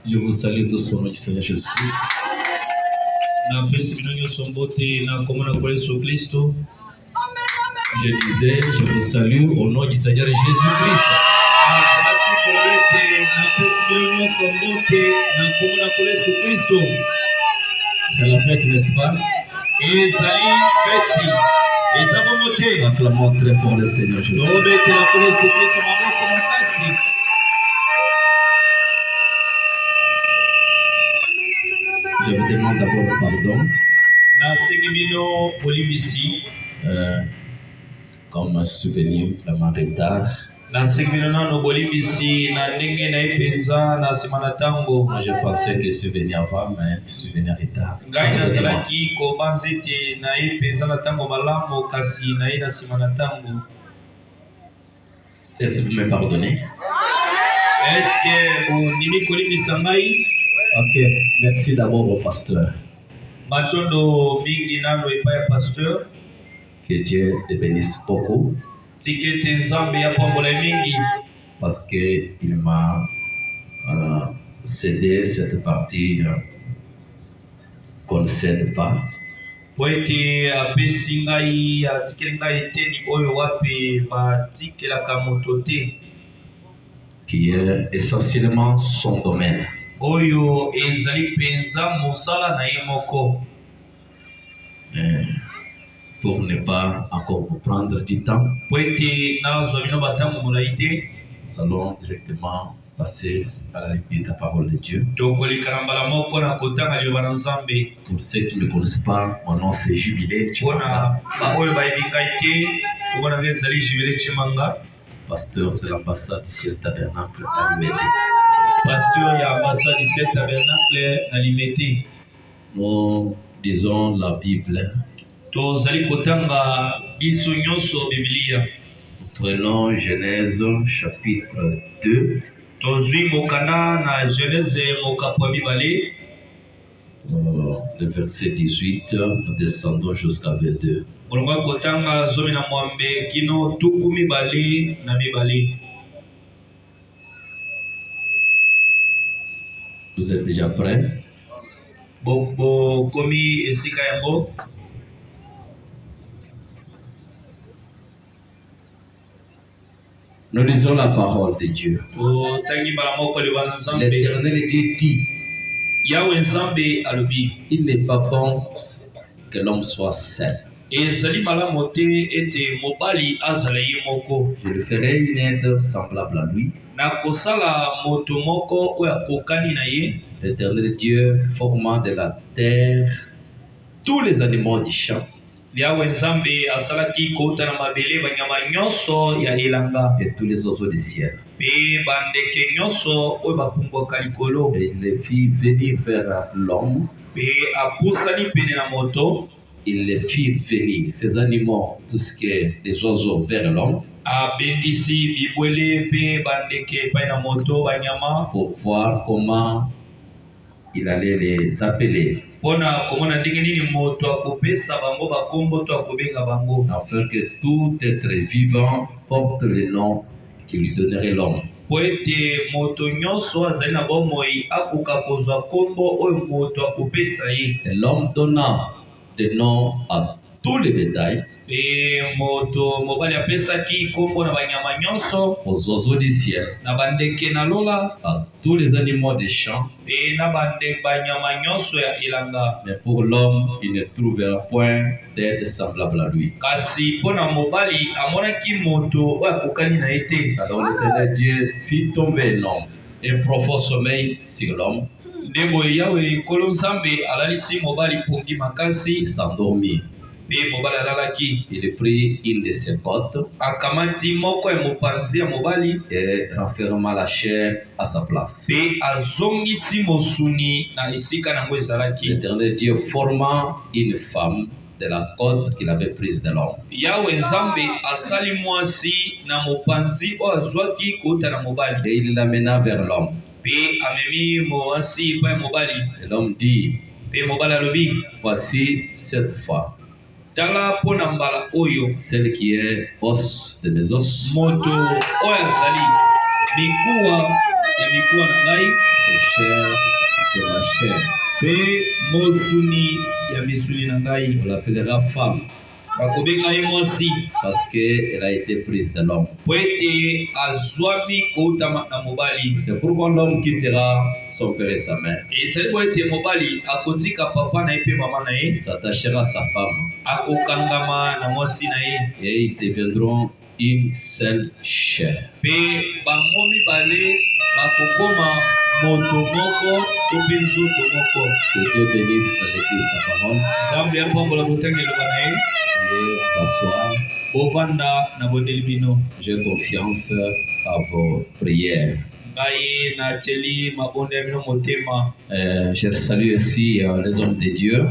Je vous salue tous au nom du Seigneur Jésus-Christ. Je disais, je vous salue au nom du Seigneur Jésus-Christ. C'est la fête, n'est-ce pas? Acclamons très fort le Seigneur Jésus-Christ. Je vous demande d'abord pardon. Comme un souvenir vraiment retard. Je pensais que souvenir avant, mais souvenir retard. Est-ce que vous me pardonnez? Ok, merci d'abord au pasteur. Que Dieu te bénisse beaucoup. Parce qu'il m'a cédé cette partie qu'on ne cède pas. Qui est essentiellement son domaine. Pour ne pas encore vous prendre du temps, nous allons directement passer à la lecture de la parole de Dieu. Pour ceux qui ne connaissent pas, mon nom c'est Jubilé Chimanga, pasteur de l'ambassade du ciel tabernacle à Limete. Nous disons la Bible. Prenons Genèse chapitre 2. Le verset 18, nous descendons jusqu'à 22. Vous êtes déjà prêts? Nous lisons la parole de Dieu. L'Éternel Dieu dit, il n'est pas bon que l'homme soit seul. Je lui ferai une aide semblable à lui. L'Éternel Dieu forma de la terre tous les animaux du champ. Et tous les oiseaux du ciel. Et il les fit venir vers l'homme. Il les fit venir, ces animaux, tout ce qui est des oiseaux vers l'homme. Pour voir comment il allait les appeler. Afin que tout être vivant porte le nom qu'il donnerait l'homme. Et l'homme donna des noms à tous les bétails, aux oiseaux du ciel, à tous les animaux des champs. Mais pour l'homme, il ne trouvera point d'aide semblable à lui. Alors l'Éternel Dieu fit tomber l'homme un profond sommeil sur l'homme. Il s'endormit. pe mobali alalaki. Il prit une de ses côtes Akamati moko ya mopanzi ya mobali et renferma la chair à sa place. pe azongisi mosuni na esika nango ezalaki. L'Éternel Dieu forma une femme de la côte qu'il avait prise de l'homme. Yawe Nzambe asali mwasi na mopanzi oyo azwaki kouta na mobali Et il l'amena vers l'homme. pe amemi mwasi epai ya mobali. Et l'homme dit, Pe mobali alobi, voici cette femme, tala mpo na mbala oyo celle qui est os de mes os, moto oyo azali mikuwa ya mikuwa na ngai et chair de ma chair. pe mosuni ya misuni na ngai. On l'appellera femme Bakobenga ye mwasi parce qu'elle a été prise de l'homme. po ete azwami kouta na mobali. C'est pourquoi l'homme quittera son père et sa mère. Ezali po ete mobali akotika papa na ye mpe mama na ye, Il s'attachera à sa femme akokangama na mwasi na ye, et ils deviendront une seule chair. pe bango mibale bakokoma moto moko to mpe nzoto moko. Que Dieu bénisse dans l'église sa parole. Nzambe apambola botanga eloba na ye. Veuillez s'asseoir. Bovanda na bondeli bino. J'ai confiance à vos prières. Ngai na tieli mabonde ya bino motema. Je salue aussi les hommes de Dieu.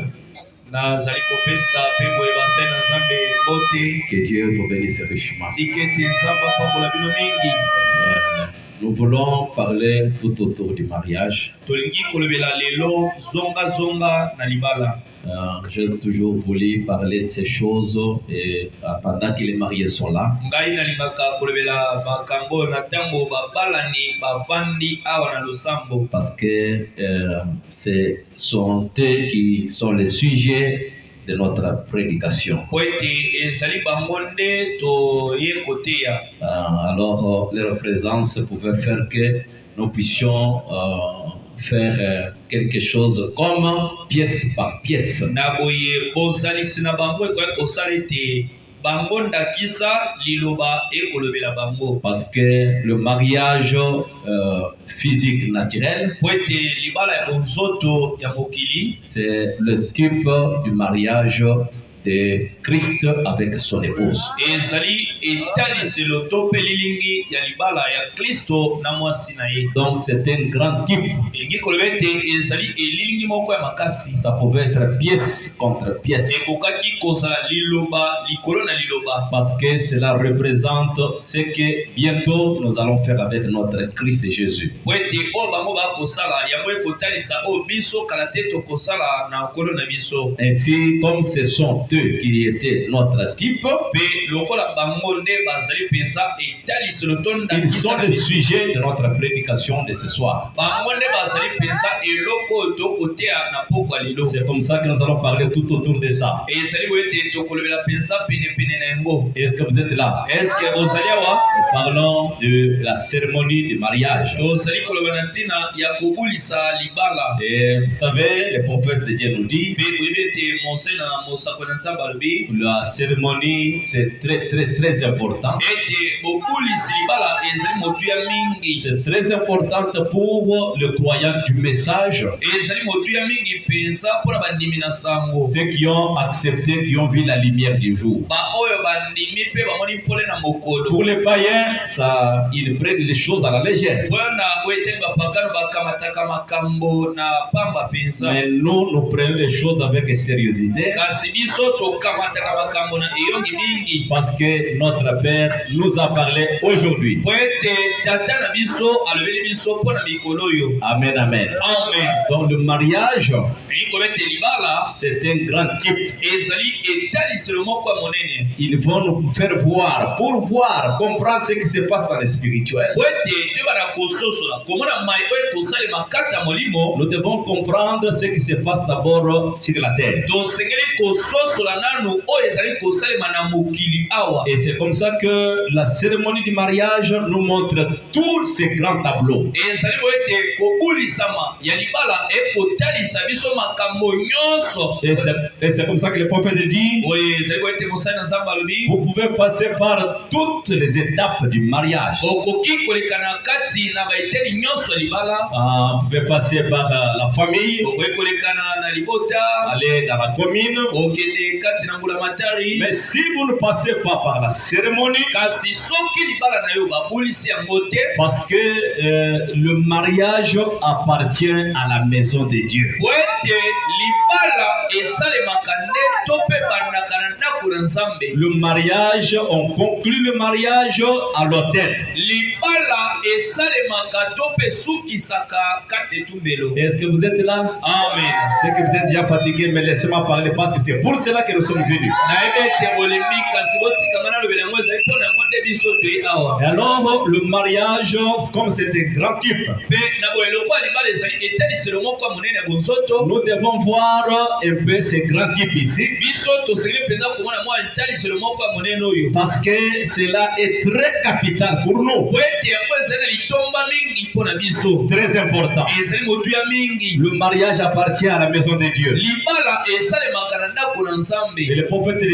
Nazali kopesa mpe boye basali na Nzambe bote. Que Dieu vous bénisse richement. Tika ete Nzambe apambola bino mingi. Nous voulons parler tout autour du mariage. Tolingi kolobela lelo zonga na libala. J'ai toujours voulu parler de ces choses et, pendant que les mariés sont là. Ngai nalingaka kolobela makambo na ntango babalani bavandi awa na losambo. Parce que ce sont eux qui sont les sujets de notre prédication. Po ete ezali bango nde toye koteya. Alors, leur présence pouvait faire que nous puissions faire quelque chose comme pièce par pièce. Na boye bozalisi na bango ekoki kosala ete bango ndakisa liloba ekolobela bango. Parce que le mariage physique naturel, Po ete libala ya bonzoto ya mokili c'est le type du mariage de Christ avec son épouse. ezali etaliselo to mpe lilingi ya libala ya Kristo na mwasi na ye. Donc c'est un grand type. Elingi koloba ete ezali elilingi moko ya makasi. Ça pouvait être pièce contre pièce. Ekokaki kozala liloba likolo na liloba. Parce que cela représente ce que bientôt nous allons faire avec notre Christ Jésus. Po ete oyo bango bakosala yango ekotalisa oyo biso kala te tokosala na nkolo na biso. Ainsi, comme ce sont eux qui étaient notre type, Pe lokola bango nde bazali penza etaliselo to ils sont le ndakisa sujet de notre prédication de ce soir. bango nde bazali penza eloko oyo tokoteya na poko ya lelo. C'est comme ça que nous allons parler tout autour de ça. Ezali bo ete tokolobela penza penepene na yango. Est-ce que vous êtes là? Eske ozali awa? Nous parlons de la cérémonie du mariage. Tozali koloba na ntina ya kobulisa libala. Et vous savez, le prophète de Dieu nous dit, Pe boyebi ete mose na mosako na nzambe alobi la cérémonie, c'est très important. ete bobulisi libala ezali motu ya mingi. C'est très important pour le croyant du message, Ezali motu ya mingi penza mpona bandimi na sango. ceux qui ont accepté, qui ont vu la lumière du jour. Ba oyo bandimi mpe bamoni mpole na mokolo. Pour les païens, ça, ils prennent les choses à la légère. Wana oyo ete bapagano bakamataka makambo na pamba penza. Mais nous prenons les choses avec sérieuxité Kasi biso tokamataka makambo na eyongi mingi. parce que notre Père nous a parlé aujourd'hui. Po ete tata na biso alobeli biso mpona mikolo oyo. Amen, amen. Amen. Donc le mariage, Elingi koloba ete libala c'est un grand type. ezali etaliselo moko ya monene. Ils vont nous faire voir, pour voir, comprendre ce qui se passe dans le spirituel. Po ete toyebana kososola komona mai oyo ekosalema kati ya molimo. Nous devons comprendre ce qui se passe d'abord sur la terre. Tosengeli kososola nanu oyo ezali kosalema na mokili awa. Et c'est comme ça que la cérémonie du mariage nous montre tous ces grands tableaux. Ezali bo ete kobulisama ya libala ekotalisa biso makambo makambo nyonso. Et c'est comme ça que le prophète dit, Oui, ezali ko ete mosali na nzambe alobi vous pouvez passer par toutes les étapes du mariage. okoki koleka na kati na baeteli nyonso ya libala. Vous pouvez passer par la famille, Okoki koleka na libota, aller dans la commune. okende kati na ngulamatari. Mais si vous ne passez pas par la cérémonie, Kasi soki libala na yo babulisi yango te, parce que le mariage appartient à la maison de Dieu. po ete libala esalemaka nde to mpe bandaka na ndako na nzambe. Le mariage, on conclut le mariage à l'autel. Libala esalemaka to mpe esukisaka kati etumbelo. Est-ce que vous êtes là? Amen. C'est que vous êtes déjà fatigué, mais laissez-moi parler parce que c'est pour cela que nous sommes venus. nayebi ete bolembi kasi botikanga nalobela yango ezali mpo na yango nde biso toye awa. Et alors, le mariage, comme c'est un grand type, Mpe na boye lokwa libala ezali etaniselo moko ya monene ya bonzoto, nous devons voir un peu ce grand type ici, biso tosengeli mpenza komona mwa etaniselo moko ya monene oyo, parce que cela est très capital pour nous, po ete yango ezali na litomba mingi mpo na biso, très important. ezali motuya mingi. Le mariage appartient à la maison de Dieu. Libala esalemaka na ndako na Et nzambe. le prophète de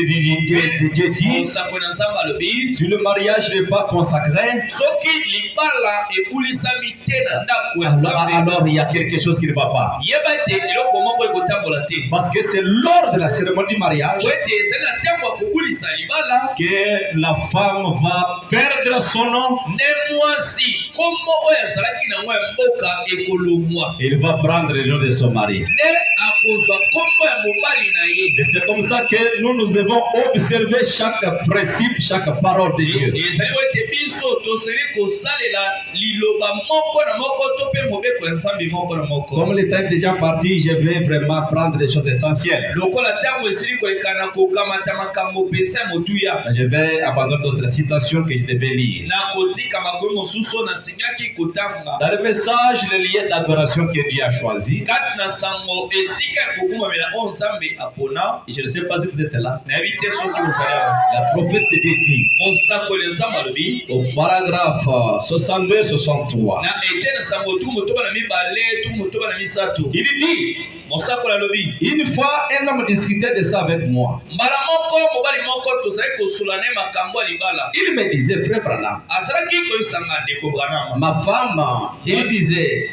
Dieu dit, mosako na nzambe alobi si le mariage n'est pas consacré, soki libala ebulisami te na ndako ya nzambe, alors il y a quelque chose qui ne va pas. yeba ete eloko moko ekotambola te, Parce que c'est lors de la cérémonie du mariage po ete ezali na ntango ya kobulisa libala que la femme va perdre son nom. nde mwasi kombo oyo azalaki nango ya mboka ekolongwa, Il va prendre le nom de son mari. nde akozwa kombo ya mobali na ye. Et c'est comme ça que nous devons observer chaque principe, chaque parole de Dieu. ezali po ete biso toseli kosalela liloba moko na moko to mpe mobeko ya nzambe moko na moko. Comme le temps est déjà parti, je vais vraiment prendre des choses essentielles. lokola ntango esili koleka na kokamata makambo mpenza ya motuya, Je vais abandonner d'autres citations que je devais lire. na kotika makomi mosusu oyo nasengaki kotanga Dans le message, le lieu d'adoration que Dieu a choisi, kati na sango esika ya kokumamela oyo nzambe apona. je ne sais pas si vous êtes là, nayebi te soki ozali awa. la prophète de Dieu dit, mosakoli ya nzambe alobi au paragraphe 62-63, na ete na sango tu motoba na mibale tu motoba na misato, il dit, mosakoli alobi une fois un homme discutait de ça avec moi. mbala moko mobali moko tozali kosula ne makambo ya libala, Il me disait, frère Branham, azalaki koyisanga ndeko Branham. ma femme, il disait,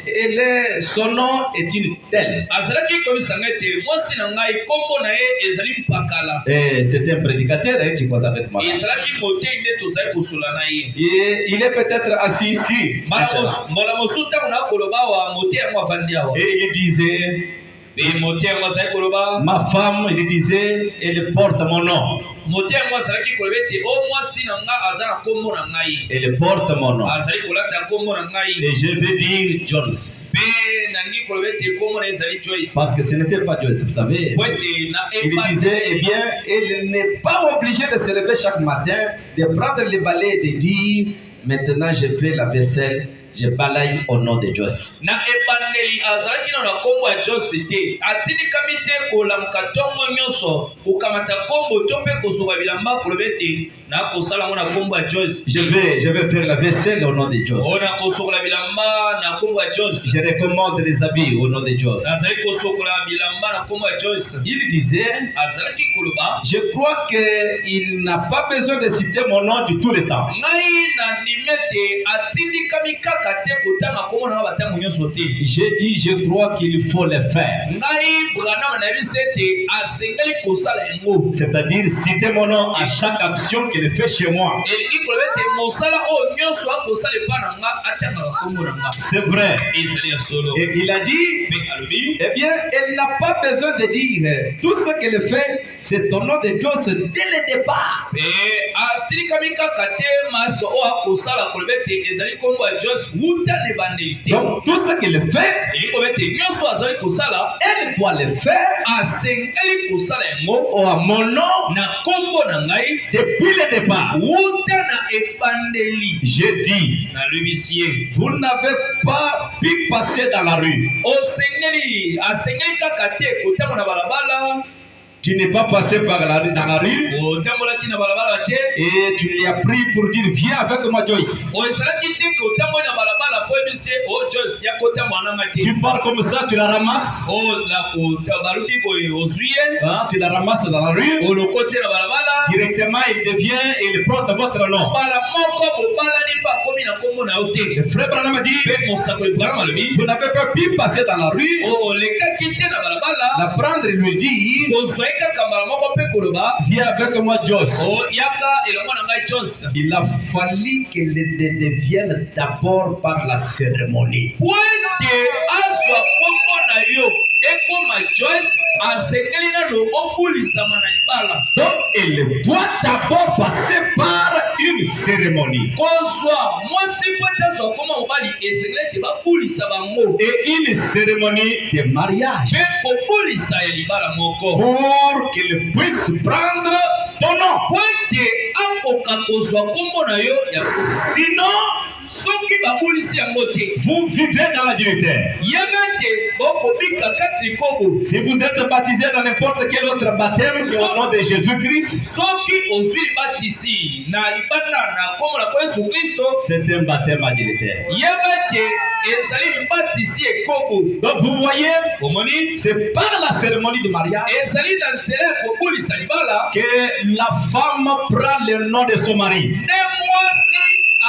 son nom est une telle. azalaki koyisanga ete mwasi na ngai kombo na ye ezali mpakala. Et c'est un prédicateur qui cause avec moi. ezalaki motei nde tozali kosula na ye. Et il est peut-être assis ici. mbala mosusu ntango na koloba awa motei yango avandi awa, Et il disait, mpe motei yango azali koloba, ma femme, il disait, elle porte mon nom. motei yango azalaki koloba ete o mwasi na nga aza na kombo na ngai, Elle porte mon nom. azali kolata kombo na ngai, Et je vais dire Jones. mpe nangi koloba ete kombo na ye ezali Joyce. Parce que ce n'était pas Jones, vous savez. po ete na Il disait, eh bien, elle n'est pas obligée de se lever chaque matin, de prendre le balai et de dire, maintenant je fais la vaisselle, je balaye au nom de Joyce. na ebandeli azalaki na kombo ya Joyce te, atindikami te kolamuka ntongo nyonso kokamata kombo to mpe kosoka bilamba koloba ete na kosala ngo na kombo ya Joyce. Je vais faire la vaisselle au nom de Joyce. o na kosokola bilamba na kombo ya Joyce. Je recommande les habits au nom de Joyce. nazali kosokola bilamba na kombo ya Joyce. Il disait, azalaki koloba, je crois qu'il n'a pas besoin de citer mon nom du tout le temps. ngai na ndimi ete atindikami kaka te kotanga kombo na nga batango nyonso te. J'ai dit, je crois qu'il faut le faire. ngai Branham na biso ete asengeli kosala yango, C'est-à-dire citer mon nom à chaque action qu'il fait chez moi. elingi koloba ete mosala oyo nyonso akosala epa na nga atangaka kombo na nga. C'est vrai. ezali ya solo. Et il a dit, mpe alobi eh bien, elle n'a pas besoin de dire tout ce qu'elle fait, c'est au nom de Dieu dès le départ. asilikami kaka te maso oyo akosala koloba ete ezali kombo ya Joyce wuta na ebandeli te. Donc, tout ce qu'elle fait, elingi koloba ete nyonso azali kosala elle doit le faire asengeli kosala yango à mon nom na kombo na ngai depuis le départ. wuta na ebandeli. J'ai dit, nalobisi ye vous n'avez pas pu passer dans la rue. asengeli kaka te kotanga na balabala Tu n'es pas passé par dans la rue otambolaki na balabala te et tu lui as pris pour dire viens avec moi Joyce. osalaki te ke otamboli na balabala po ebisi Joyce ya kotambola nanga te Tu pars comme ça, tu la ramasses. baluki boye ozwi ye Tu la ramasses dans la rue. olokoti na balabala Directement, il devient et il porte votre nom. bala moko bobalani mpe akomi na nkombo na yo te Le frère Branham dit mpe mosakoli branham alobi vous n'avez pas pu passer dans la rue. olekaki te na balabala La prendre et lui dire kozwai kaka mbala moko mpe koloba viens avec moi Joyce. yaka elongo na ngai Joyce. Il a fallu qu'elle devienne d'abord par la cérémonie. po ete azwa nkombo na yo ekoma Joyce asengeli nano obulisama na libala. Donc elle doit d'abord passer par une cérémonie. kozwa mwasi po ete azwa nkoma mobali esengeli ete babulisa bango Et une cérémonie de mariage. mpe kobulisa ya libala moko Pour qu'il puisse prendre ton nom. po ete akoka kozwa nkombo na yo ya Sinon, soki babulisi yango te vous vivez dans la dignité. yeba te bokobika kati likobo. Si vous êtes baptisé dans n'importe quel autre baptême au nom de Jésus-Christ, soki ozwi libatisi na libanda na nkombo na po Yesu Kristo c'est un baptême à dignité. yeba te ezali libatisi ekobo. Donc vous voyez, omoni c'est par la cérémonie du mariage ezali na nzela ya kobulisa libala que la femme prend le nom de son mari. nde mwasi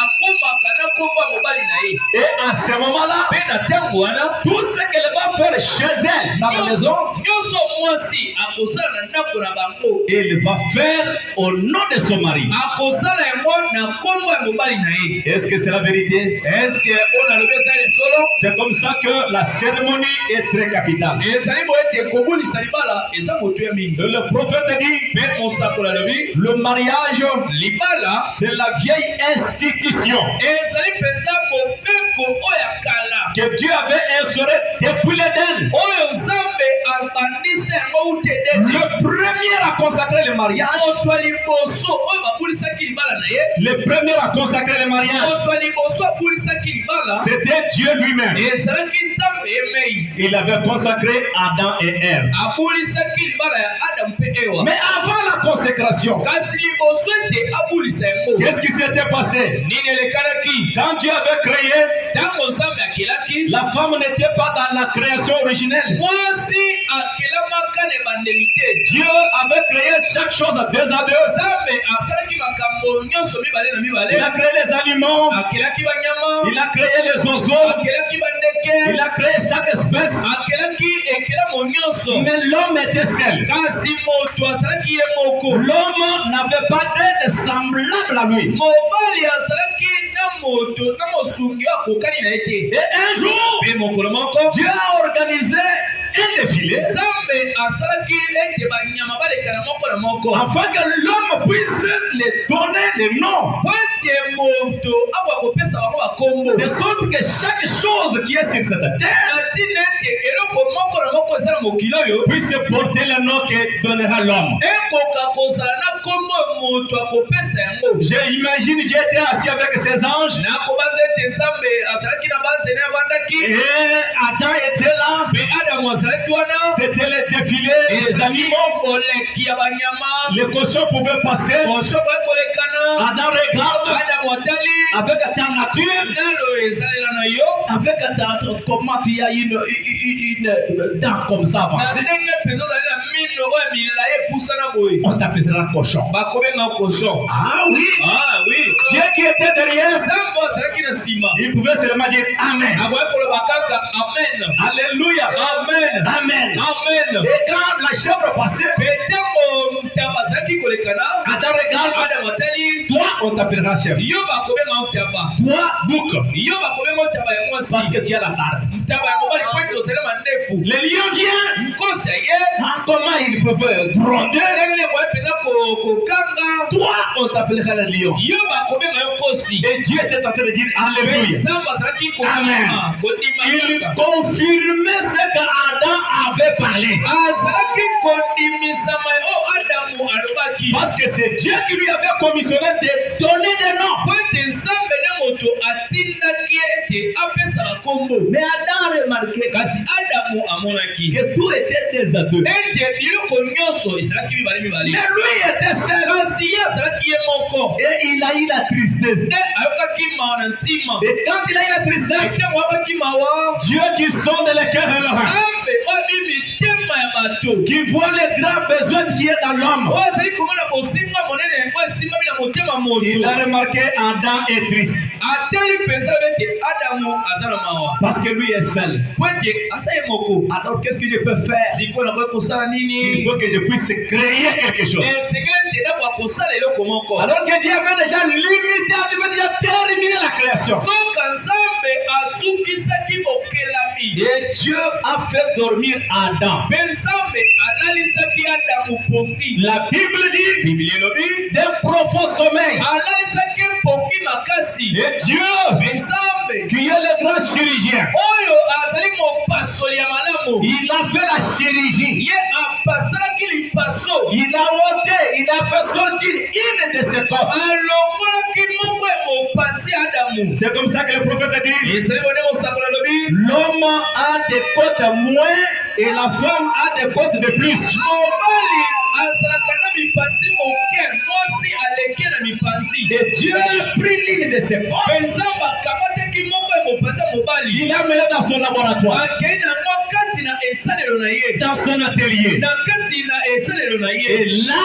akomaka na nkombo ya mobali na ye. Et à ce moment-là, mpe na ntango wana tout ce qu'elle va faire chez elle, dans la maison, nyonso mwasi akosala na ndako na bango elle va faire au nom de son mari. akosala yango na nkombo ya mobali na ye. Est-ce que c'est la vérité? eske oyo nalobi ezali solo? C'est comme ça que la cérémonie est très capitale. ezali boye ete kobulisa libala eza motu ya mingi. Le prophète dit, mpe mosakoli alobi le mariage, libala c'est la vieille institution ezali mpenza mobeko oyo ya kala que Dieu avait instaurée depuis l'Éden. oyo nzambe abandisa yango ute Edeni. Le premier à consacrer le mariage, moto ya liboso oyo babulisaki libala na ye le premier à consacrer le mariage, moto ya liboso abulisaki libala c'était Dieu lui-même. ezalaki nzambe emei Il avait consacré Adam et Ève. abulisaki libala ya adamu mpe ewa. Mais avant la consécration, kasi liboso ete abulisa yango qu'est-ce qui s'était passé? nini elekanaki Quand Dieu avait créé, ntango nzambe akelaki la femme n'était pas dans la création originelle. mwasi akelamaka na ebandeli te. Dieu avait créé chaque chose à deux. nzambe asalaki makambo nyonso mibale na Il mibale. a créé les animaux, akelaki banyama il a créé les oiseaux, akelaki bandeke il a créé chaque espèce. akelaki ekelamo nyonso. Mais l'homme était seul. kasi moto azalaki ye moko. L'homme n'avait pas d'aide semblable à lui. mobali azalaki na moto na mosungi oyo akokani na ye te. Et un jour, mpe mokolo moko Dieu a organisé un défilé nzambe asalaki ete banyama balekana moko na moko afin que l'homme puisse les donner les noms. po ete moto akoka kopesa bango bakombo. De sorte que chaque chose qui est sur cette terre na ntina ete eloko moko na moko eza na mokili oyo puisse porter le nom que donnera l'homme. ekoka kozala na nkombo moto akopesa yango. J'imagine Dieu était assis avec ses anges nakobanza ete nzambe azalaki na banzene avandaki et Adam était là. mpe adamu azalaki wana. C'était le défilé des animaux. koleki ya banyama Les cochons pouvaient passer. kosoko ekolekana. Adam regarde adamu atali avec ta nature, nalo ezalela na yo avec comment tu as une dent comme ça na avancée. ndenge mpenza ozali na mino oyo milayi epusana boye On t'appellera cochon. bakobenga koso. Ah oui. ah oui Dieu qui était derrière, nzambe azalaki na nsima il pouvait seulement dire Amen. akoki koloba kaka amen Alléluia. amen Amen. amen. Et quand la chèvre passait, mpe ntango ntaba azalaki kolekana Adam regarde, adamu atali toi on t'appellera chèvre. yo bakobenga ntaba Toi, bouc. yo bakobenga ntaba ya mwasi Parce que tu as la barbe. ntaba ya mobali po ete ozali mandefu. Le lion vient. nkosi aye Ah, comment il peut gronder? ndenge nde boye mpenza kokanga. Toi, on t'appellera le lion. yo bakobenga yo nkosi. Et Dieu était en train de dire Alléluia. nzambe azalaki Amen. kondima Il kaka. confirmait ce que Adam avait parlé. azalaki kondimisama oyo adamu alobaki. Parce que c'est Dieu qui lui avait commissionné de donner des noms. po ete nzambe nde moto atindaki ye ete apesa bakombo. Mais Adam remarqué kasi adamu amonaki que tout était des à deux. ete biloko nyonso ezalaki mibale mibale Mais lui était seul. kasi ye azalaki ye moko Et il a eu la tristesse. nde ayokaki mawa na ntima Et quand il a eu la tristesse, ntango ayokaki mawa Dieu qui sonde le cœur et le rein, ambe oyebi mitema ya bato qui voit les grands besoins qui est dans l'homme, oyo azali komona bosinga monene oyo esimbami na motema il a moto remarqué Adam est triste. atali mpenza bete adamu aza na mawa Parce que lui est seul. po ete asa ye moko Alors qu'est-ce que je peux faire? sikoyo nakoki kosala Il nini faut que je puisse créer quelque chose. esengeli ete nakoka kosala eloko moko Alors que Dieu avait déjà limité, avait déjà terminé la création. soka nzambe asukisaki okelami Et Dieu a fait dormir Adam. mpe nzambe alalisaki adamu poki La Bible dit, biblia elobi d'un profond sommeil. alalisaki poki makasi Et Dieu, mpe nzambe qui est le grand chirurgien, oyo azali mopasoli ya malamu il a fait la chirurgie. ye apasalaki lipaso Il a ôté, il a fait sortir une de ses corps. alongolaki moko ya mopanzi ya adamu C'est comme ça que le prophète dit, ezali bone mosakolo alobi l'homme a des côtes moins et la femme a des côtes de plus. mobali azalaka na mipanzi moke mwasi aleki na mipanzi Et Dieu a pris l'une de ses corps. mpe nzambe akamataki moko ya mopanzi ya mobali Il l'a mené dans son laboratoire, akei nango kati na esalelo na ye dans son atelier. na kati na esalelo na Et ye là,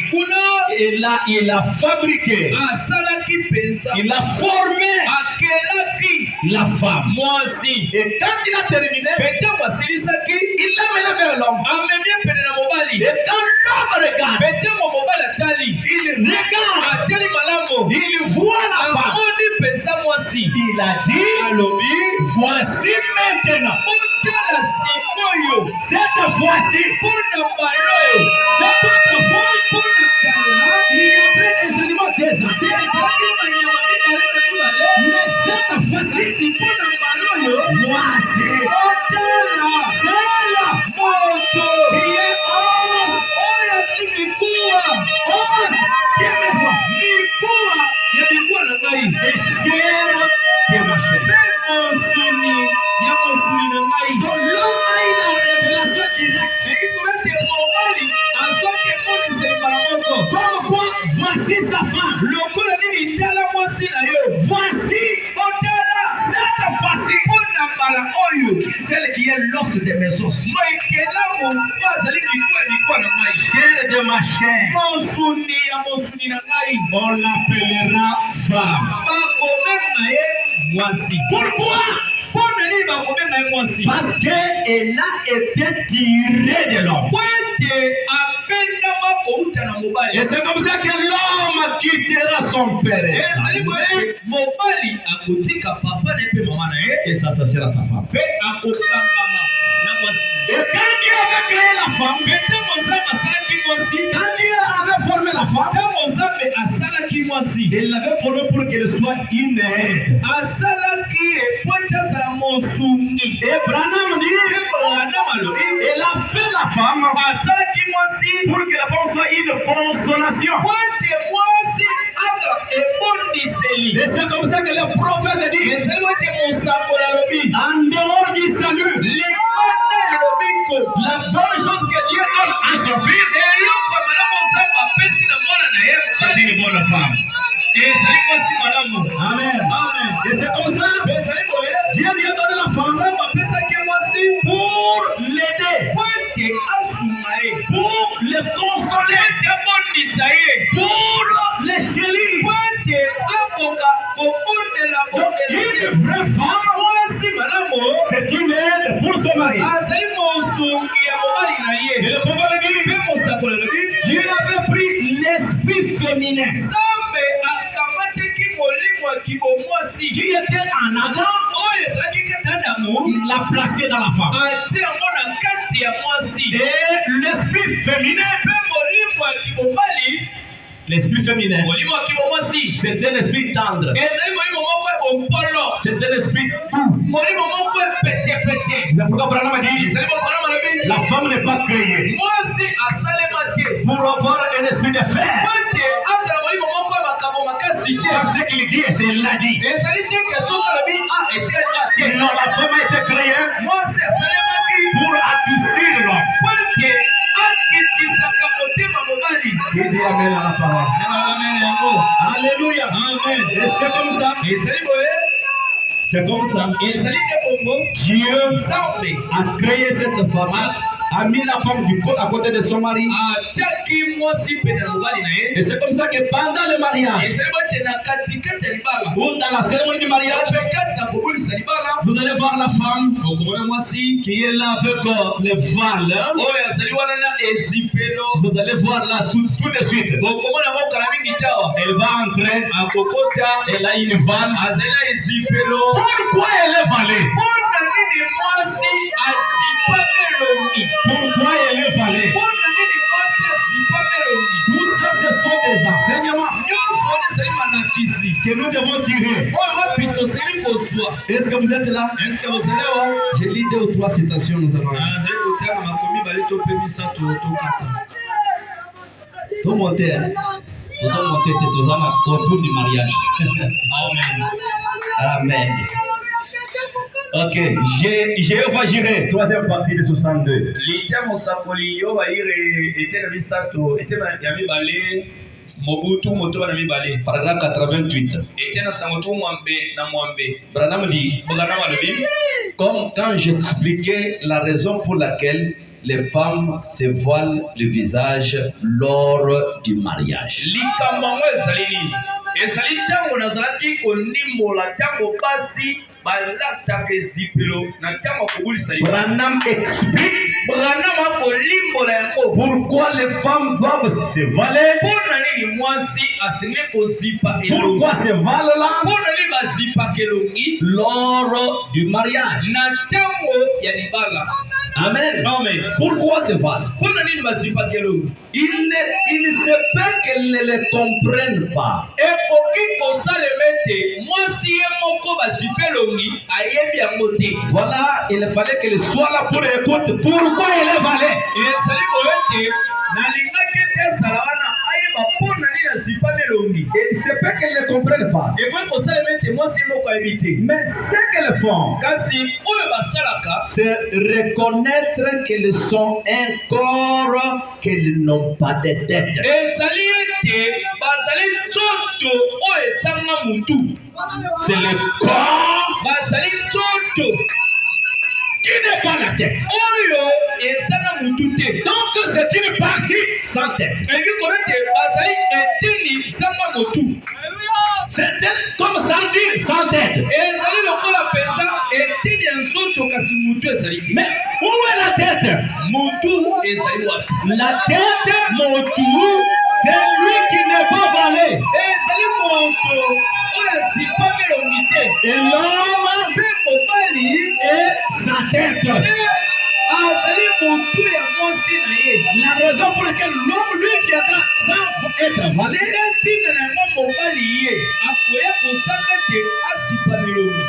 kuna il a fabriqué, asalaki mpenza il a formé akelaki la femme. mwasi Et quand il a terminé, mpe ntango asilisaki il l'a mené vers l'homme. amemi ye pene na mobali Et quand l'homme regarde, mpe ntango mobali atali il regarde, atali malamu il voit la femme. amoni mpenza mwasi Il a dit, alobi voici maintenant, otala sikoyo cette fois-ci, mpona baloyo cette fois, mpona kala il y avait des animaux désertés. ezalaki banyama mibale na mibale Mais cette fois-ci, kasi mpona baloyo voici, otala voilà, moto qui est homme, oyo azali mikuwa homme, qui est maison, mikuwa ya mikuwa na ngai et chair de ma chair. mpe mosuni ya mosuni na ngai Donc l'homme a eu la révélation directe. ekiko ete mobali azwaki emonisi mbala moko Comme quoi, voici sa femme. lokola nini tala mwasi na yo Voici otala cette fois-ci, mpona mbala oyo celle qui est l'os de mes os, moekelamu mpo azali mikuwa na ngai chair de ma chair. mosuni ya mosuni na ngai On l'appellera femme. bakobenga ye mwasi Pourquoi? mpona nini bakobenga ye mwasi Parce qu'elle a été tirée de l'homme. po ete apendama kouta na mobali Et c'est comme ça que l'homme quittera son père et sa ezali boye mère mobali akotika papa na ye mpe mama na ye et s'attachera à sa femme. mpe akokangama na mwasi na ye Et quand Dieu avait créé la femme, mpe ntango nzambe asalaki mwasi quand Dieu avait formé la femme, ntango nzambe asalaki mwasi il l'avait formée pour qu'elle soit une aide. asalaki ye po ete azala mosungi Et Branham dit, branam alobi il a fait la femme asalaki mwasi pour que la femme soit une consolation. po ete mwasi azala ebondiseli Et c'est comme ça que le prophète dit, ezali po ete mosakola alobi en dehors du salut, likanda ya lobiko la bonne chose que Dieu donne à son fils, eloko malamu nzambe apesi na mwana na ye c'est une bonne femme. ezali mwasi malamu Amen. amen Et c'est comme ça, ezali boye Dieu lui a donné la femme nzambe apesaki mwasi pour l'aider, po ete asunga ye pour le consoler, ete abondisa ye pour le chérir. po ete akoka kobondela Donc, bondela une vraie femme, mwasi malamu c'est une aide pour son mari. azali mosungi ya mobali na Et ye le prophète dit, mpe mosakola lobi Dieu avait pris l'esprit féminin nzambe akamataki molimo ya kibomwasi qui était en Adam, oyo ezalaki kati adamu il l'a placé dans la femme. atie yango na kati ya mwasi Et l'esprit féminin, mpe molimo ya kibomali l'esprit féminin, molimo ya kibomwasi c'est un esprit tendre, ezali molimo moko ya bompolo c'est un esprit doux. molimo moko ya petepete C'est pourquoi Branham a dit, ezali mokolo malobi la femme n'est pas créée mwasi asalema te pour avoir un esprit de fer. po ete azala molimo moko ya makambo makasi te pas ce qu'il dit, c'est il l'a dit. Non, la femme a été créée pour adoucir l'homme. Qui dit amen à la parole? Alléluia. Amen. Et c'est comme ça. C'est comme ça. Dieu a créé cette femme, a mis la femme à côté de son mari. Et c'est comme ça que pendant le mariage, ou dans la cérémonie du mariage, vous allez voir la femme qui est là avec le voile. Vous allez voir là tout de suite. Elle va entrer. Elle a une vanne. Pourquoi elle est valée? Pourquoi elle est valée? Tout ça, ce sont des enseignements que nous devons tirer. Est-ce que vous êtes là? Je lis 2 ou 3 citations, nous allons. Tout monter. Nous allons monter tous en contour du mariage. Amen. Ok, Jéhovah Jireh, 3e partie de 62. Paragraphe 88. Branham dit, comme quand j'expliquais la raison pour laquelle les femmes se voilent le visage lors du mariage. Branham explique pourquoi les femmes doivent se voiler. Pourquoi se voilent là lors du mariage. Amen. Amen. Pourquoi se voilent? Il se peut qu'elles ne le comprennent pas. Voilà, il fallait qu'elle soit là pour écouter. Pourquoi elle est valée? Il se peut qu'elles ne comprennent pas. Mais ce qu'elles font, c'est reconnaître qu'elles sont un corps, qu'elles n'ont pas de tête. C'est le corps qui n'est pas la tête. Donc c'est une partie sans tête. C'est comme sardine sans tête. Mais où est la tête? La tête, c'est lui qui n'est pas valé. Et l'homme est sa tête. La raison pour laquelle l'homme, lui qui est là, sans être valé,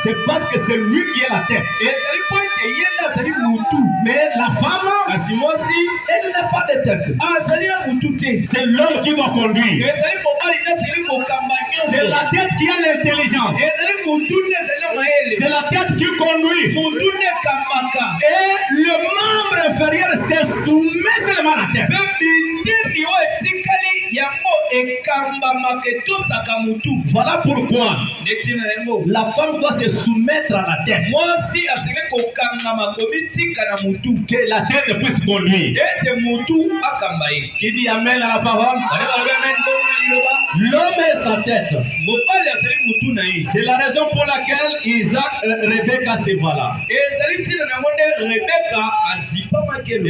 c'est parce que c'est lui qui est la tête. Mais la femme, elle n'a pas de tête. C'est l'homme qui doit conduire. C'est la tête qui a l'intelligence. C'est la tête qui conduit. Et le membre inférieur se soumet seulement à la tête. Voilà pourquoi la femme doit se soumettre à la tête. Que la tête puisse conduire. Qui dit amen à la parole? L'homme est sa tête. C'est la raison pour laquelle Rebecca se voilà. Et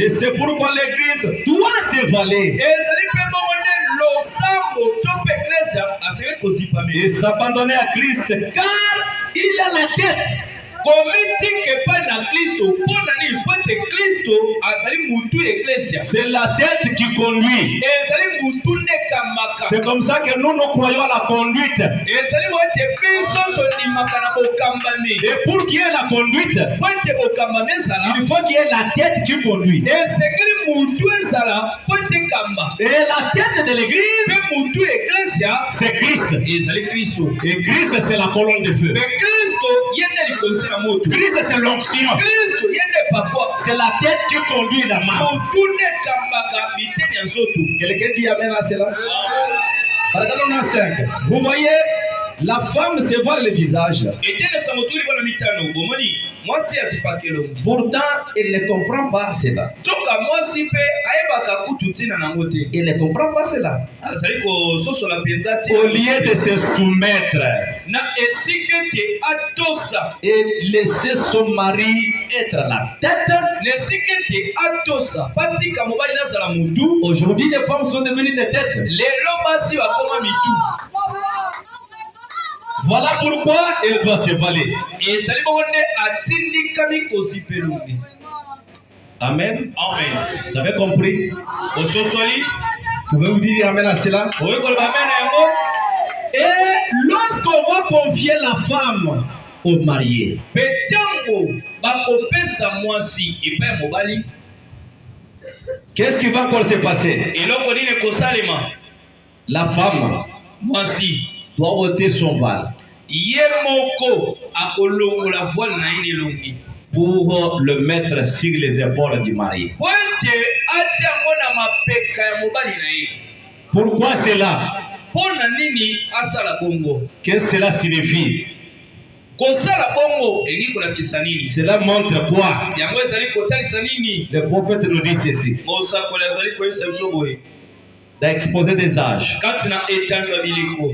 c'est pourquoi l'église doit se valer. Et s'abandonner à Christ, car il a la tête. Kristo azali mutu ecclesia. C'est la tête qui conduit. Ezali mutu nekamaka. C'est comme ça que nous croyons à la conduite. Ezali wote biso tondimaka na bokambami. Et pour qu'il y ait la conduite, Wote bokambami ezala. il faut qu'il y ait la tête qui conduit. Esekeli mutu ezala wote kamba. Et la tête de l'église, Pe mutu ecclesia c'est Christ. ezali Kristo. Et Christ, c'est la colonne de feu. Mais Kristo yende likonzi na moto. Christ, c'est l'onction. Kristo yende papa. C'est la tête qui conduit la main. Mutu nekambaka biteni ya nzoto. Quelqu'un dit amen à cela? Paragraphe 5. Vous voyez, la femme se voile le visage. Etelesa motuli bana mitano bomoni mwasi azipakelo. Pourtant, elle ne comprend pas cela. Toka mwasi pe ayebaka kutu tina nango te. Elle ne comprend pas cela. Azali ko sosola penza ti. Au lieu de se soumettre Na esike te atosa. et laisser son mari être la tête, Na esike te atosa. Patika mobali na sala mutu. aujourd'hui les femmes sont devenues des têtes. Lelo basi bakoma mitu. Voilà pourquoi elle doit se valer. Ezali bonde atindikami kosipeloni. Amen. Amen. Vous avez compris? Ososoli. Pouvez-vous dire amen à cela? Oyekoloba amen yango. Et lorsqu'on va confier la femme au marié, Petango bakopesa mwasi epai mobali. qu'est-ce qui va encore se passer? Eloko nini kosalema? La femme Mwasi doit ôter son voile ye moko akolongola voile na ye elongi pour le mettre sur les épaules du mari. po ete atia yango na mapeka ya mobali na ye. Pourquoi cela? Mpo na nini asala bongo? Qu'est-ce que cela signifie? Kosala bongo elingi kolakisa nini? Cela montre quoi? Yango ezali kotalisa nini? Le prophète nous dit ceci. Mosakoli azali koyesa biso boye Dans l'exposé des âges, kati na etando ya biliko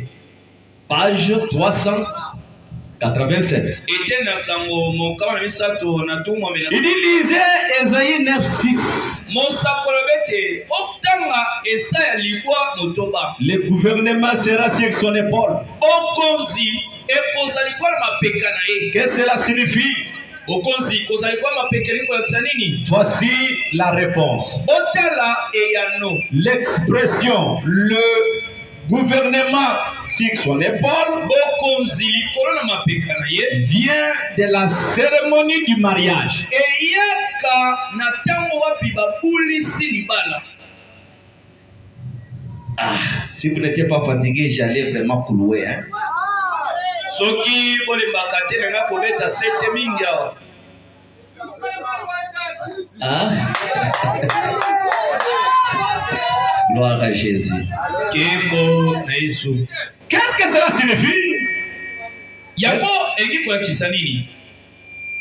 page 387. ete na sango mokama na misato na tumwa Il dit lisez Ésaïe 9:6. mosakoli bete otanga esa ya libwa motoba. Le gouvernement sera sur son épaule. Okonzi ekozali kola mapeka na ye. Qu'est-ce que cela signifie? Okonzi kozali kola mapeka elingi kolakisa nini? Voici la réponse. Otala eyano. L'expression le gouvernement sur son épaule Okonzi likolo na mapeka na ye vient de la cérémonie du mariage. eyaka na ntango wapi babulisi libala. Ah, si vous n'étiez pas fatigué, j'allais vraiment clouer. Hein? Soki bolembaka te na kobeta sete mingi awa. Hein? Gloire à Jésus. Kembo na Yesu. Qu'est-ce que cela signifie? Yango elingi kolakisa nini?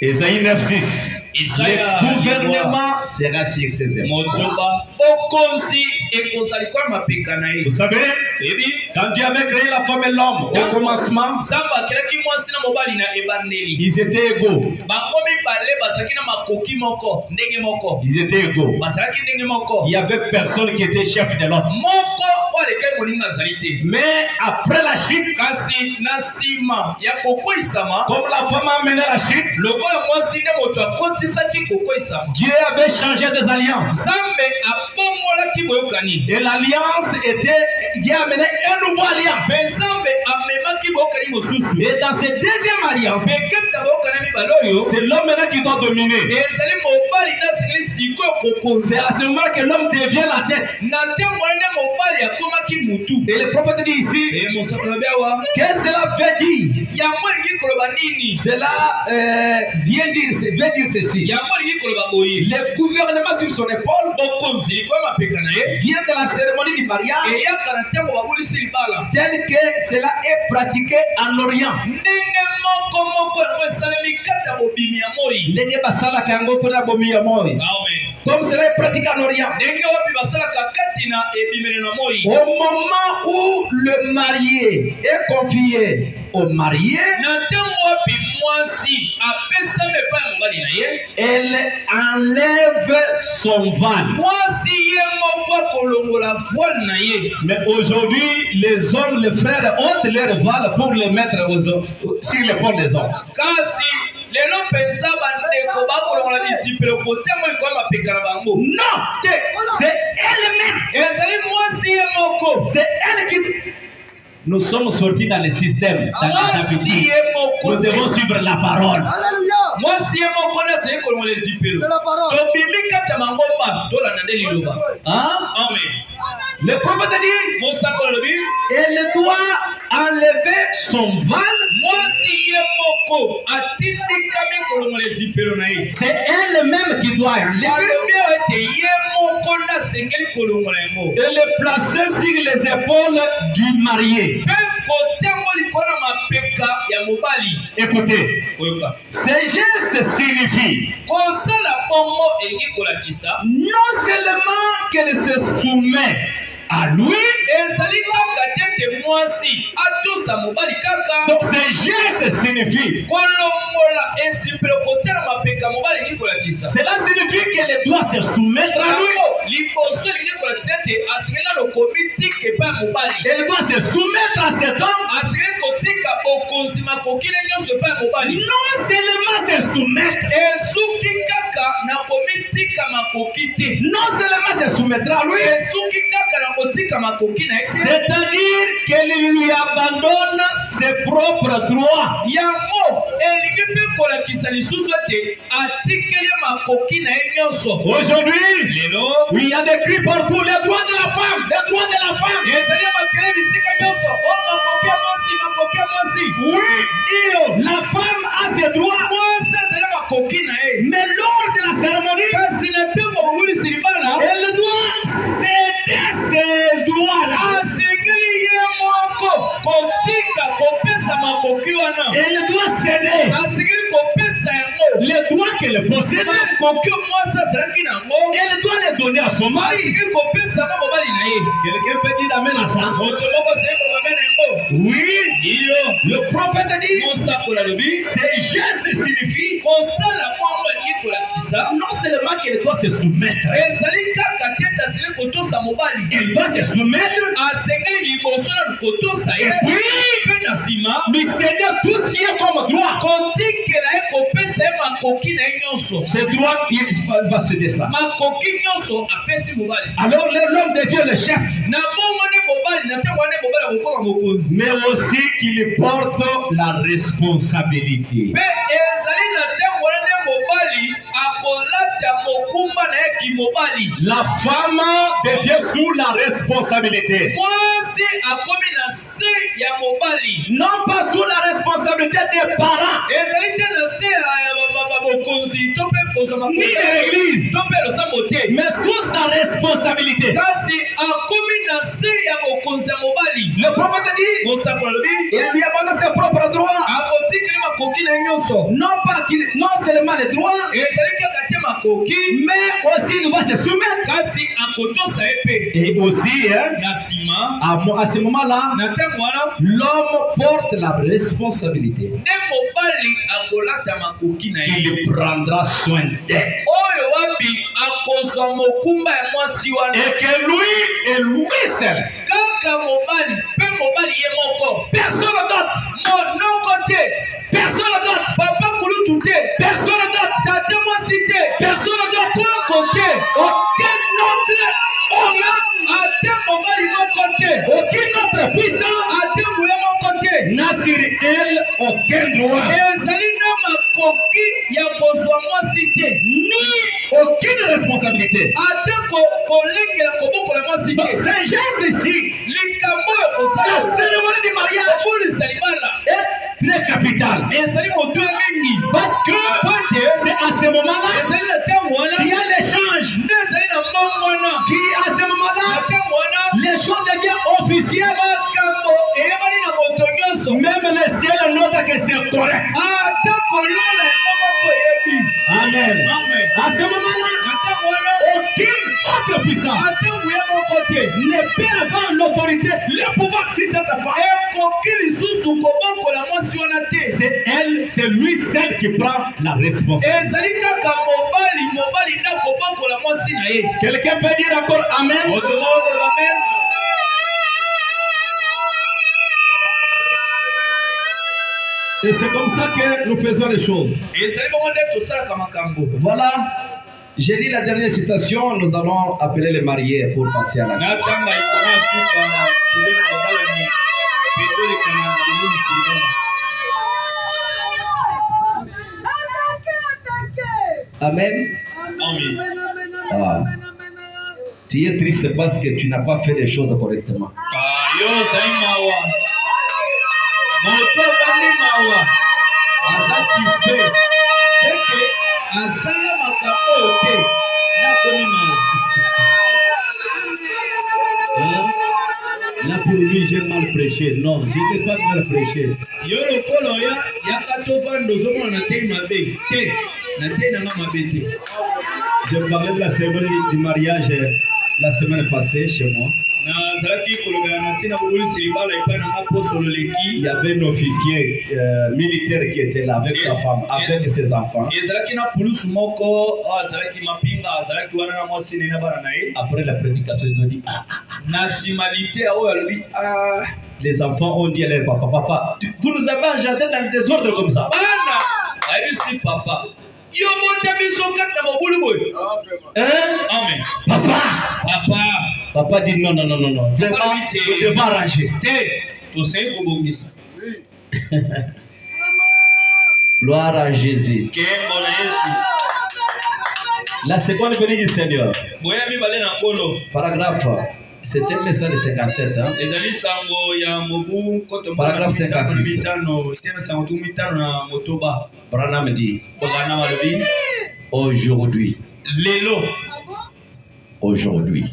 Ésaïe 9:6. Isaya Le gouvernement sera sur ses épaules. motoba okonzi ekozali kola mapeka na ye. Vous savez, Ebi quand Dieu avait créé la femme et l'homme au commencement, Nzambe akelaki mwasi na mobali na ebandeli. ils étaient égaux. Bango mibale bazalaki na makoki moko ndenge moko. Ils étaient égaux. Bazalaki ndenge moko. Il n'y avait personne qui était chef de l'autre. Moko oyo alekaki moninga azali te. Mais après la chute, Kasi na nsima ya kokoisama comme la femme a mené la chute, lokola mwasi nde moto akotisaki kokoisama, Dieu avait changé des alliances. Nzambe abongolaki boyokani. Et l'alliance était, Dieu a mené une nouvelle alliance. Mpe Nzambe amemaki boyokani mosusu. Et dans cette deuxième alliance, Mpe kati na boyokani mibale oyo c'est l'homme maintenant qui doit dominer. ezali mobali nde asengeli sikoyo kokonza. C'est à ce moment que l'homme devient la tête. Na ntango wana nde mobali akomaki mutu. Et le prophète dit ici, E mosakoli na biawa qu'est-ce que cela veut dire? yango elingi koloba nini? Cela veut dire ceci. Yango elingi koloba boye Le gouvernement sur son épaule okonzi likolo ya mapeka na ye vient de la cérémonie du mariage eyaka na ntango babulisi libala tel que cela est pratiqué en Orient. ndenge moko yango esalemi kati ya bobimi ya moi. Ndenge basalaka yango mpona bomi ya moi. Amen. Comme cela est pratiqué en Orient. ndenge wapi basalaka kati na ebimeli na moi. Au moment où le marié est confié au marié, Na ntango wapi mwasi apesami epai ya mobali na ye, elle enlève son voile. mwasi ye moko akolongola voile na ye. Mais aujourd'hui, les hommes, les frères ôtent leur voile pour les mettre sur l'épaule des hommes. Kasi lelo pensa bandeko bakolongola disciples kote mo likolo mapeka na bango. Non, c'est elle-même. Ezali mwasi ye moko. C'est elle qui... Nous sommes sortis dans le système, dans les habitudes. Nous devons suivre la parole. Alléluia. Mwasi ye moko na seye kolongola disciples. C'est la parole. Tobimi kata mangomba tolanda nde liloba. Hein? Amen. Le prophète dit, Musa kolobi elle doit enlever son voile. mwasi ye moko atindikami kolongola disciples na ye. C'est elle-même qui doit enlever Alobi ete ye moko na sengeli kolongola yango. et le placer sur les épaules du marié. Mpe kotiango likolo na mapeka ya mobali. Écoutez, Oyoka. ces gestes signifient Kosala bongo elingi kolakisa non seulement qu'elle se soumet à lui, ezali kaka tete mwasi atosa mobali kaka. donc ces gestes signifient, Kolongola esipelo kotiana mapeka mobali elingi kolakisa cela signifie qu'elle doit se soumettre à lui, yango liboso elingi kolakisa ete asengeli nano komitika epai ya mobali. elle doit se soumettre à cet homme, Asengeli kotika bokonzi makoki na nyonso epai ya mobali. non seulement se soumettre, Esuki kaka na komitika makoki te. non seulement se soumettre à lui, Esuki kaka na kotika makoki na ye te. c'est-à-dire qu'elle lui abandonne ses propres droits. Yango elingi mpe kolakisa lisusu ete atikeli makoki na ye nyonso. Aujourd'hui, Lelo oui, il y a des cris partout, les droits de la femme, les droits de la femme. ezali makele bisika nyonso o makoki ya mwasi makoki ya mwasi. Oui, la femme a ses droits, Mwasi ezali makoki na ye. mais lors de la cérémonie, Kasi na ntango bobulisi libala elle doit céder ses droits-là. asengeli ye moko kotika kopesa makoki wana. Elle doit céder Asengeli kopesa yango les droits qu'elle possède. makoki mwasi azalaki nango. Elle doit les donner à son mari. Asengeli kopesa yango mobali na ye. Quelqu'un peut dire amen à ça. Moto moko asengeli koloba na yango. Oui, le prophète dit, Musa kolobi ces gestes signifient kosala bongo elingi kolakisa non seulement qu'elle doit se soumettre, ezali kaka tete asengeli kotosa mobali. elle doit se soumettre, Asengeli liboso na kotosa ye. et puis Mpe na nsima lui céder tout ce qui est comme droit. kotikela ye kopesa ye makoki na ye nyonso. Ces droits, il va céder ça. Makoki nyonso apesi mobali. Alors l'homme devient le chef, Na bongo nde mobali na ntango wana mobali akokoma mokonzi. mais aussi qu'il porte la responsabilité. Mpe ezali na ntango wana nde mobali akolata mokumba na ye kimobali. La femme devient sous la responsabilité. Mwasi akomi na se ya mobali. Non pas sous la responsabilité des parents, Ezali te na se ya bokonzi to mpe kozwa ni de l'église, to mpe losambo te. mais sous sa responsabilité. Kasi akomi na se ya bokonzi ya mobali. Le prophète dit, Mosako alobi il lui abandonne ses propres droits. akotikeli makoki na ye nyonso. Non seulement les droits, Ezali kaka te makoki mais aussi il doit se soumettre. kasi akotosa ye mpe. Et aussi, hein, Na nsima à ce moment-là, na ntango wana l'homme porte la responsabilité. nde mobali akolata makoki na ye. Il prendra soin d'elle. Oyo wapi akozwa mokumba ya mwasi wana. Et que lui seul. Kaka mobali mpe mobali ye moko. Personne d'autre. Monoko te. Personne d'autre. Papa kulutu te. Personne d'autre. Tate mwasi te. Personne d'autre. Koko te. Aucun autre homme. Ate mobali moko te. Aucun autre puissant Ate nguya moko te. n'a sur elle aucun droit. Ezali na makoki ya kozwa mwasi te. Ni aucune responsabilité. Ate kolengela kobokola mwasi Donc te. ce geste ici, Likambo ya la kosala cérémonie du mariage kobulisa libala est très capitale. ezali motu mingi Parce que c'est à ce moment-là ezali na ntango wana qu'il y a l'échange. nde ezali na mbongo wana Qui à ce na moment-là, ntango wana les choses deviennent officielles. makambo eyebani na moto nyonso. Même le ciel note que c'est correct. Ata kolola yango moko oyebi. Amen. Amen. À ce moment-là, Na ntango wana aucune autre puissance ata nguya moko te ne peut avoir l'autorité, le pouvoir sur cette femme. ekoki lisusu kobokola mwasi wana te. C'est lui seul qui prend la responsabilité. ezali kaka mobali nde akobokola mwasi na ye. Quelqu'un peut dire encore Amen? Moto moko amen. Et c'est comme ça que nous faisons les choses. Voilà. J'ai dit la dernière citation, nous allons appeler les mariés pour passer à la suite. Amen. Ah. Tu es triste parce que tu n'as pas fait les choses correctement. Là pour lui j'ai mal prêché. Non, je n'ai pas mal prêché. Je parlais de la cérémonie du mariage la semaine passée chez moi. Il y avait un officier militaire qui était là avec sa femme, avec ses enfants. Après la prédication, ils ont dit les enfants ont dit à leur papa, papa, vous nous avez engendrés dans le désordre comme ça. Papa. Amen. Papa dit non. Je devais arranger. Gloire à Jésus. La seconde venue du Seigneur. Paragraphe. C'était le message de 57. Hein? Paragraphe 56. Branham dit aujourd'hui. Aujourd'hui.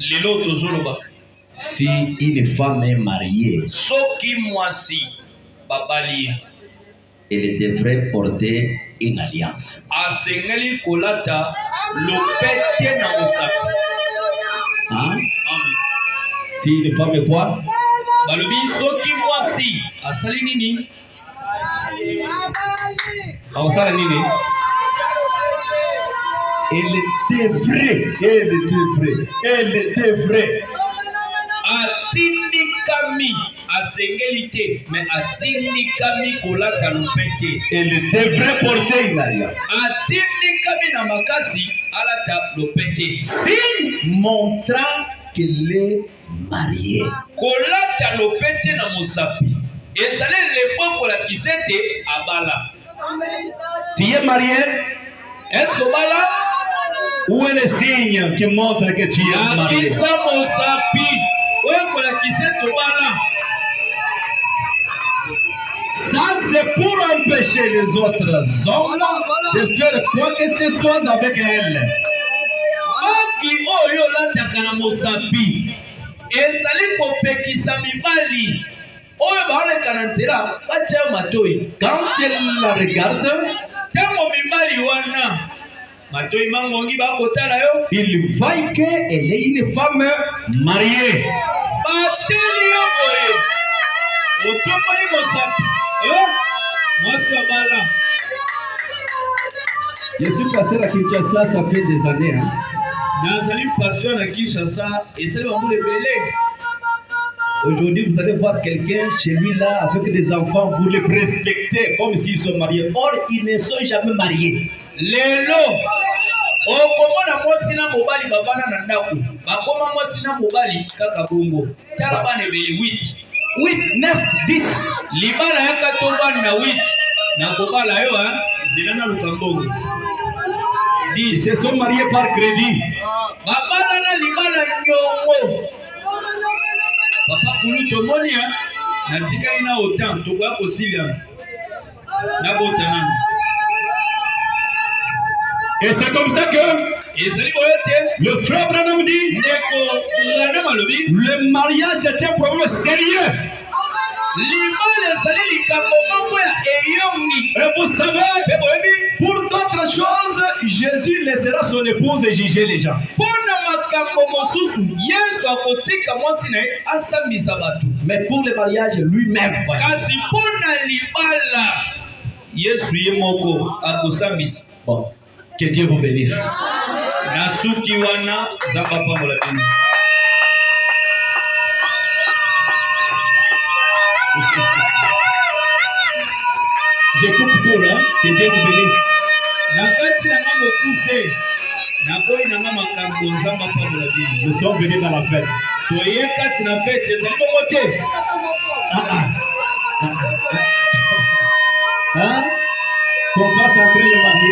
Si une femme est mariée, elle devrait porter une alliance. Hein? Si une femme est quoi? Elle devrait. Atindikami asengelite mais atindikami kolata lopete. Elle devrait porter une alliance. Atindikami na makasi alata lopete. Signe montrant qu'elle est mariée. Kolata lopete na mosapi. Ezale lepoko la kisete abala. Tu es marié? Est-ce que bala? Où est le signe qui montre que tu es marié? Ça, c'est pour empêcher les autres hommes de faire quoi que ce soit avec elle. Quand elle la regarde, il voit qu'elle est une femme mariée. Je suis pasteur à Kinshasa, ça fait des années. Hein? Aujourd'hui, vous allez voir quelqu'un chez lui là avec des enfants, vous les respectez comme s'ils sont mariés. Or, ils ne sont jamais mariés. Lelo okomona mwasi na mobali babana na ndako bakoma mwasi na mobali kaka bongo tala bana ebele 8 9 10 libala yaka tovana na 8 na kobala yo zilana lukambongo ils se sont mariés par crédit. babala na libala nyongo papa kulu tomoni na tikali na autant to kwa kosilia na botana. Et c'est comme ça que le frère Branham dit le mariage est un problème sérieux. Et vous savez, pour d'autres choses, Jésus laissera son épouse juger les gens. Mais pour le mariage lui-même. Bon. Que Dieu vous bénisse. Je coupe tout, hein? Que Dieu vous bénisse. Nous sommes venus dans la fête. Hein? Qu'on va s'entrer le mari.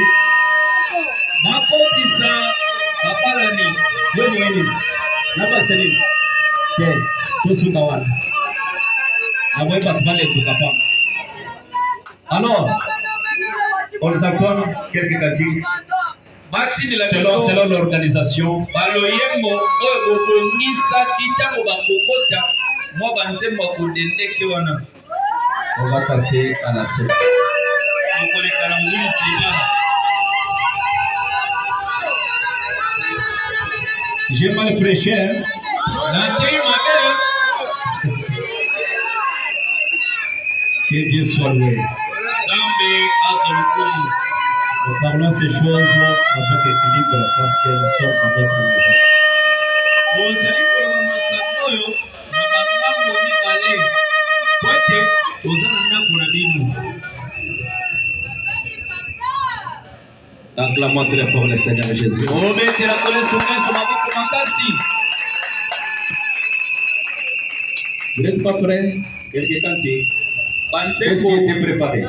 Alors, on les accorde quelques cantiques selon l'organisation. On va passer à la scène. J'ai mal prêché. Hein? Que Dieu soit loué. Nous parlons ces choses avec équilibre parce qu'elles sont dans notre maison. Acclamons très fort le Seigneur Jésus. Vous n'êtes pas prêts? Quelques cantiques. Qu'est-ce qui était préparé?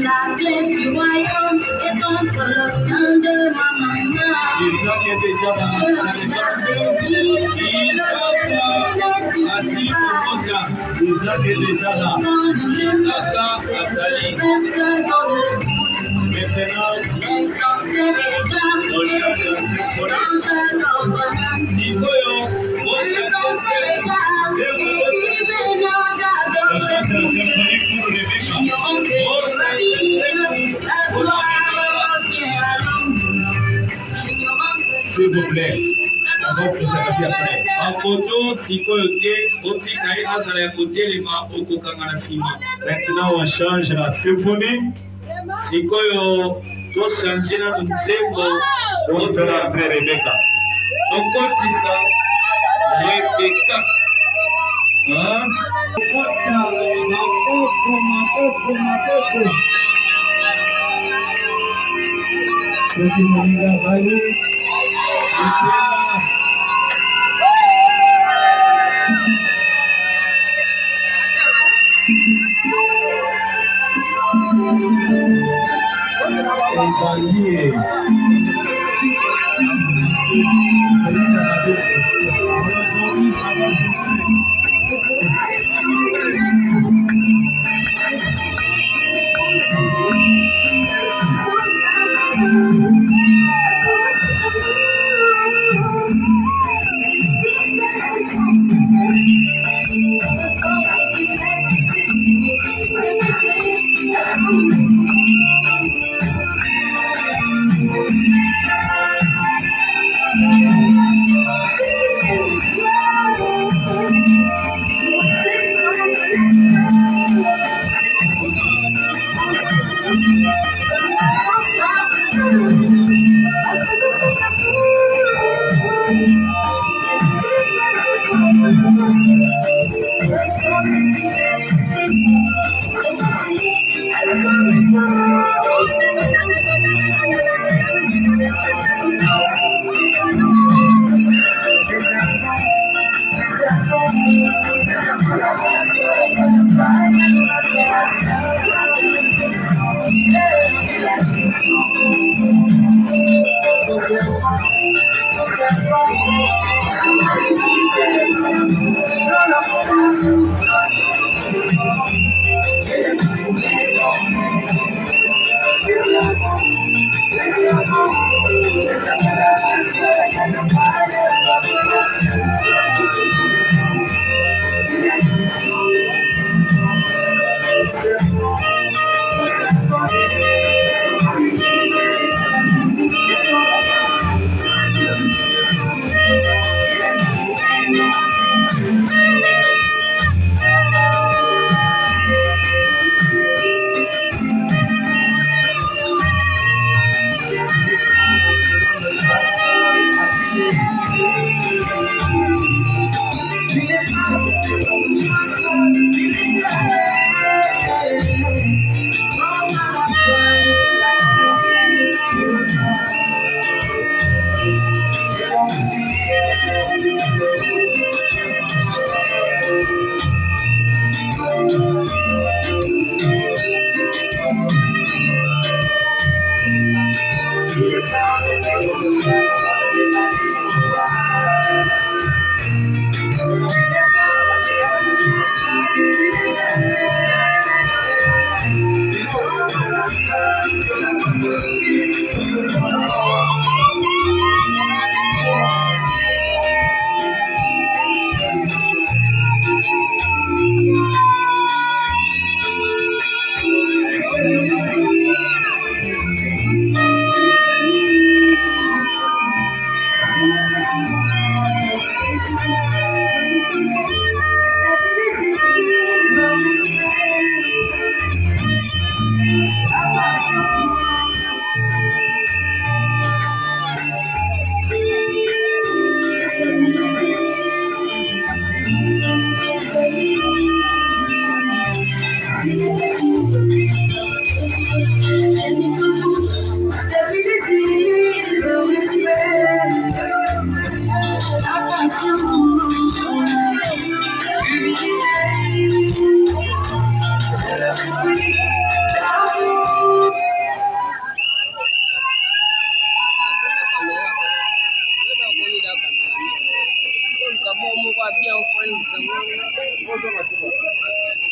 La clé du royaume est entre le sein de ma maman. Isaac est déjà dans la Isaac est déjà là. S'il vous plaît, on va vous arrêter après. En photo, sikoyo te, otika ye azala ya kotelema okokanga na nsima. Maintenant, on change la symphonie. Sikoyo tochange na nzembo On fait rentrer Rebecca. okotisa Rebeka. Hein?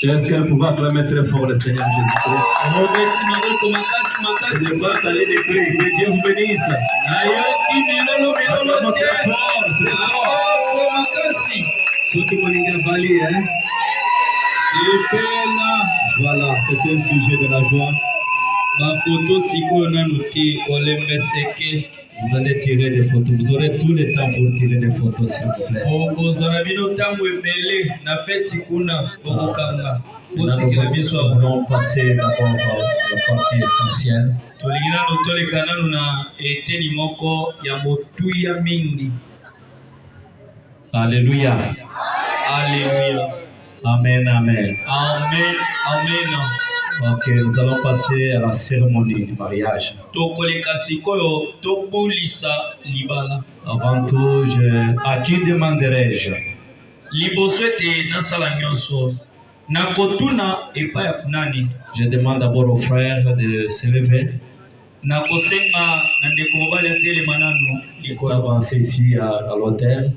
Est-ce qu'elle pouvait acclamer très fort le Seigneur Jésus-Christ? Je vais t'aller des clés. Que Dieu vous bénisse. Ceux qui vont les valer, hein? Voilà, c'est un sujet de la joie. Vous allez tirer des photos. Vous aurez tout le temps pour tirer des photos, s'il vous plaît. Nous allons passer d'abord la partie essentielle. Alléluia. Alléluia. Amen, amen. Amen. Amen. Ok, nous allons passer à la cérémonie du mariage. Avant tout, à qui demanderai-je? Je demande d'abord aux frères de se lever. Ils vont avancer ici à l'hôtel.